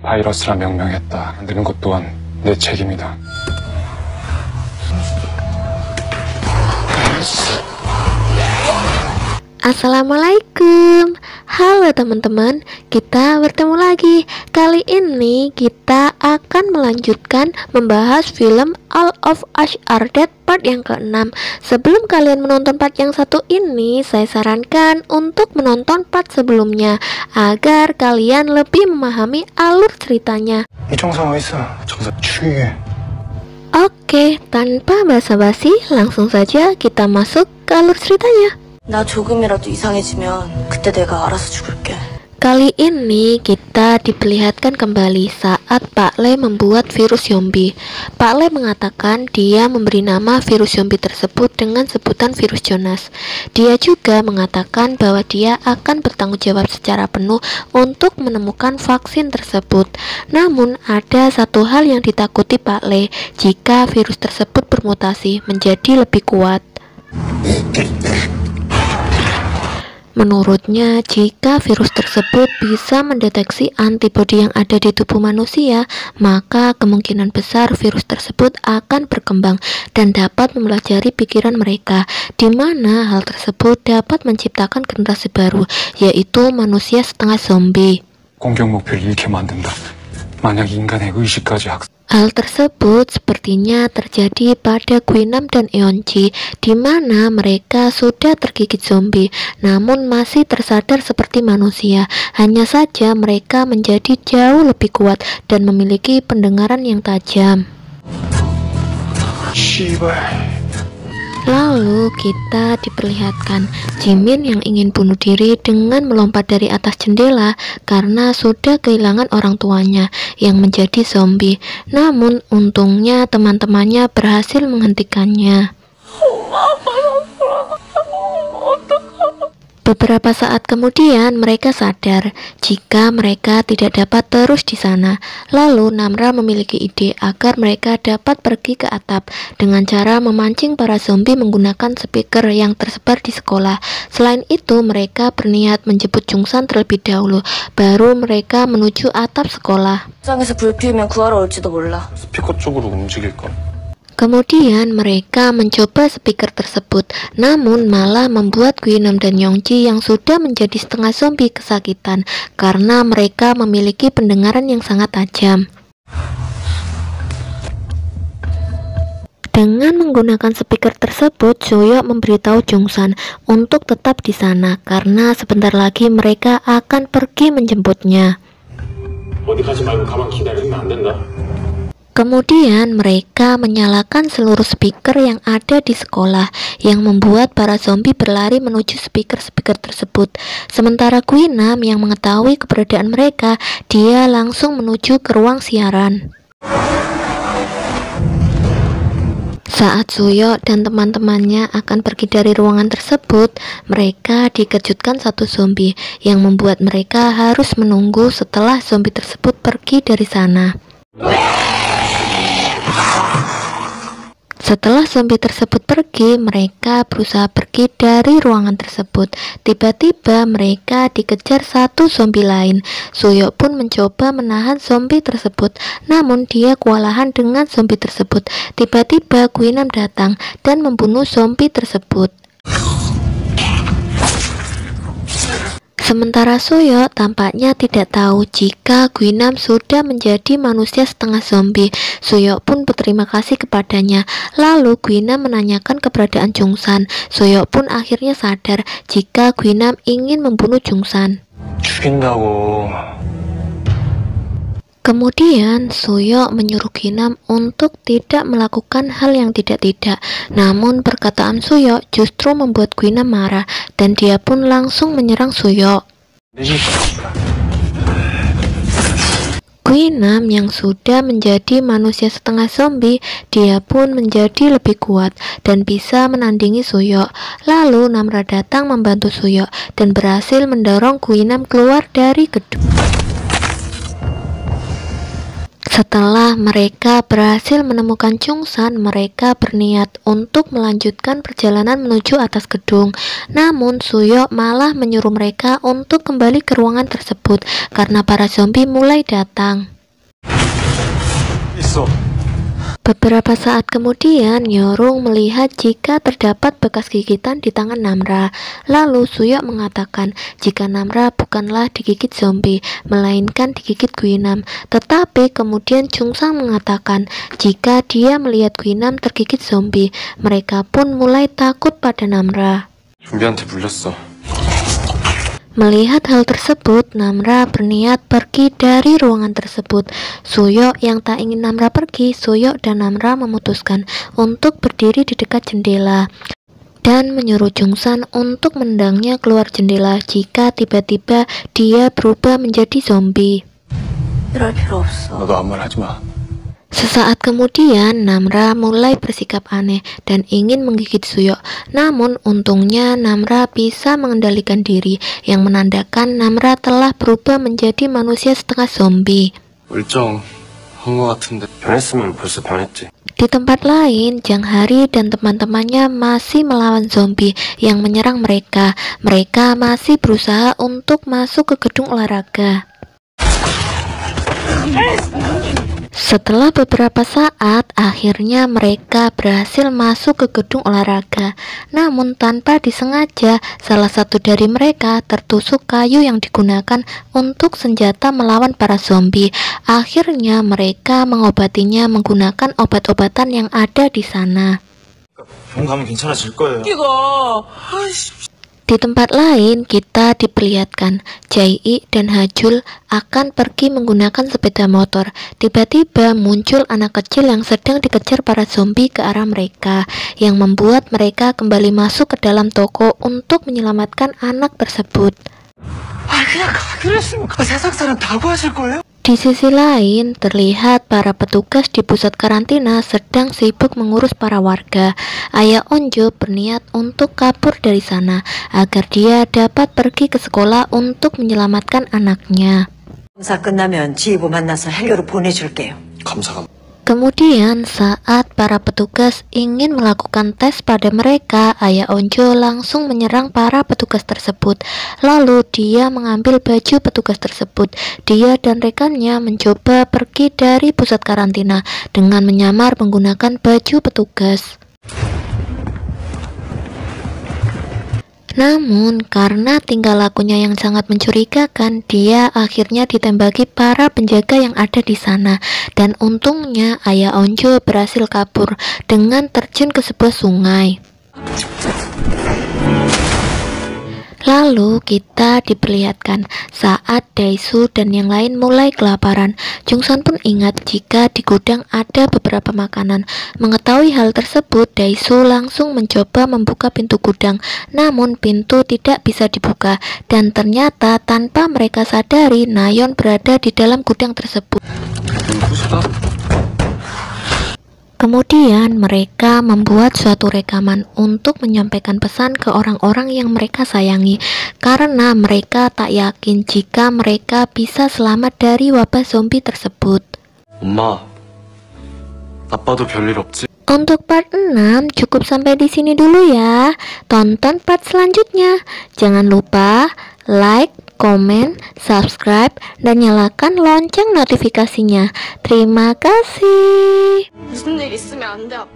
바이러스라 명명했다. 만드는 것 또한 내 책임이다. Assalamualaikum. Halo teman-teman, kita bertemu lagi. Kali ini kita akan melanjutkan membahas film All of Us Are Dead part yang ke-6. Sebelum kalian menonton part yang satu ini, saya sarankan untuk menonton part sebelumnya agar kalian lebih memahami alur ceritanya. Oke, tanpa basa-basi, langsung saja kita masuk ke alur ceritanya. 나 조금이라도 이상해지면 그때 내가 알아서 죽을게. Kali ini kita diperlihatkan kembali saat Pak Le membuat virus zombie. Pak Le mengatakan dia memberi nama virus zombie tersebut dengan sebutan virus Jonas. Dia juga mengatakan bahwa dia akan bertanggung jawab secara penuh untuk menemukan vaksin tersebut. Namun ada satu hal yang ditakuti Pak Le jika virus tersebut bermutasi menjadi lebih kuat. Menurutnya, jika virus tersebut bisa mendeteksi antibodi yang ada di tubuh manusia, maka kemungkinan besar virus tersebut akan berkembang dan dapat mempelajari pikiran mereka, di mana hal tersebut dapat menciptakan generasi baru, yaitu manusia setengah zombie. 공격 목표를 잃게 만든다. 만약 인간의 의식까지 Hal tersebut sepertinya terjadi pada Guinam dan Eonji, di mana mereka sudah tergigit zombie, namun masih tersadar seperti manusia. Hanya saja mereka menjadi jauh lebih kuat dan memiliki pendengaran yang tajam. Lalu kita diperlihatkan Jimin yang ingin bunuh diri dengan melompat dari atas jendela karena sudah kehilangan orang tuanya yang menjadi zombie. Namun untungnya teman-temannya berhasil menghentikannya. Beberapa saat kemudian mereka sadar jika mereka tidak dapat terus di sana. Lalu Namra memiliki ide agar mereka dapat pergi ke atap dengan cara memancing para zombie menggunakan speaker yang tersebar di sekolah. Selain itu mereka berniat menjemput Jungsan terlebih dahulu, baru mereka menuju atap sekolah. 옥상에서 불 피우면 구하러 올지도 몰라. 스피커 쪽으로 움직일까? Kemudian mereka mencoba speaker tersebut, namun malah membuat Guinam dan Yongji yang sudah menjadi setengah zombie kesakitan karena mereka memiliki pendengaran yang sangat tajam. Dengan menggunakan speaker tersebut, Soyeok memberitahu Jungsan untuk tetap di sana karena sebentar lagi mereka akan pergi menjemputnya. 어디 가지 말고 가만 기다리면 안 된다. Kemudian mereka menyalakan seluruh speaker yang ada di sekolah yang membuat para zombie berlari menuju speaker-speaker tersebut. Sementara Guinam yang mengetahui keberadaan mereka, dia langsung menuju ke ruang siaran. Saat Soyeok dan teman-temannya akan pergi dari ruangan tersebut, mereka dikejutkan satu zombie yang membuat mereka harus menunggu setelah zombie tersebut pergi dari sana. Setelah zombie tersebut pergi, mereka berusaha pergi dari ruangan tersebut. Tiba-tiba mereka dikejar satu zombie lain. Soyeok pun mencoba menahan zombie tersebut, namun dia kewalahan dengan zombie tersebut. Tiba-tiba Guinam datang dan membunuh zombie tersebut. Sementara Soyeok tampaknya tidak tahu jika Guinam sudah menjadi manusia setengah zombie. Soyeok pun berterima kasih kepadanya. Lalu Guinam menanyakan keberadaan Jungsan. Soyeok pun akhirnya sadar jika Guinam ingin membunuh Jungsan. 죽인다고. Kemudian Soyeok menyuruh Guinam untuk tidak melakukan hal yang tidak-tidak. Namun perkataan Soyeok justru membuat Guinam marah dan dia pun langsung menyerang Soyeok. Guinam yang sudah menjadi manusia setengah zombie, dia pun menjadi lebih kuat dan bisa menandingi Soyeok. Lalu Namra datang membantu Soyeok dan berhasil mendorong Guinam keluar dari gedung. Setelah mereka berhasil menemukan Chungsan, mereka berniat untuk melanjutkan perjalanan menuju atas gedung. Namun Suyok malah menyuruh mereka untuk kembali ke ruangan tersebut karena para zombie mulai datang. 있어. Beberapa saat kemudian, Nyorung melihat jika terdapat bekas gigitan di tangan Namra. Lalu Suyok mengatakan jika Namra bukanlah digigit zombie, melainkan digigit Guinam. Tetapi kemudian Chungsang mengatakan jika dia melihat Guinam tergigit zombie. Mereka pun mulai takut pada Namra. 좀비한테 물렸어. Melihat hal tersebut, Namra berniat pergi dari ruangan tersebut. Suyok yang tak ingin Namra pergi, Suyok dan Namra memutuskan untuk berdiri di dekat jendela dan menyuruh Chungsan untuk menendangnya keluar jendela jika tiba-tiba dia berubah menjadi zombie. 이럴 필요 없어. 너도 아무 말 하지 마. Sesaat kemudian, Namra mulai bersikap aneh dan ingin menggigit Suyok. Namun, untungnya Namra bisa mengendalikan diri, yang menandakan Namra telah berubah menjadi manusia setengah zombie. 멀쩡한 거 같은데. 변했으면 벌써 변했지. Di tempat lain, Jang Hari dan teman-temannya masih melawan zombie yang menyerang mereka. Mereka masih berusaha untuk masuk ke gedung olahraga. Setelah beberapa saat, akhirnya mereka berhasil masuk ke gedung olahraga. Namun tanpa disengaja, salah satu dari mereka tertusuk kayu yang digunakan untuk senjata melawan para zombie. Akhirnya mereka mengobatinya menggunakan obat-obatan yang ada di sana. 병 가면 괜찮아질 거예요. Di tempat lain, kita diperlihatkan Jae-i dan Hajul akan pergi menggunakan sepeda motor. Tiba-tiba muncul anak kecil yang sedang dikejar para zombie ke arah mereka, yang membuat mereka kembali masuk ke dalam toko untuk menyelamatkan anak tersebut. 그냥 가기로 했으면 세상 사람 다 구하실 거예요? Di sisi lain, terlihat para petugas di pusat karantina sedang sibuk mengurus para warga. Ayah Onjo berniat untuk kabur dari sana agar dia dapat pergi ke sekolah untuk menyelamatkan anaknya. 검사 끝나면 지휘부 만나서 헬교로 보내줄게요. 감사가. Kemudian saat para petugas ingin melakukan tes pada mereka, Ayah Onjo langsung menyerang para petugas tersebut. Lalu dia mengambil baju petugas tersebut. Dia dan rekannya mencoba pergi dari pusat karantina dengan menyamar menggunakan baju petugas. Namun, karena tingkah lakunya yang sangat mencurigakan, dia akhirnya ditembaki para penjaga yang ada di sana. Dan untungnya, Ayah Onjo berhasil kabur dengan terjun ke sebuah sungai. Lalu kita diperlihatkan saat Daesu dan yang lain mulai kelaparan. Chungsan pun ingat jika di gudang ada beberapa makanan. Mengetahui hal tersebut, Daesu langsung mencoba membuka pintu gudang. Namun pintu tidak bisa dibuka dan ternyata tanpa mereka sadari, Nayeon berada di dalam gudang tersebut. Kemudian mereka membuat suatu rekaman untuk menyampaikan pesan ke orang-orang yang mereka sayangi, karena mereka tak yakin jika mereka bisa selamat dari wabah zombie tersebut. 엄마, 아빠도 별일 없지? Untuk part 6 cukup sampai di sini dulu ya. Tonton part selanjutnya. Jangan lupa like, komen, subscribe, dan nyalakan lonceng notifikasinya. Terima kasih. 무슨 일 있으면 안 돼, 아빠.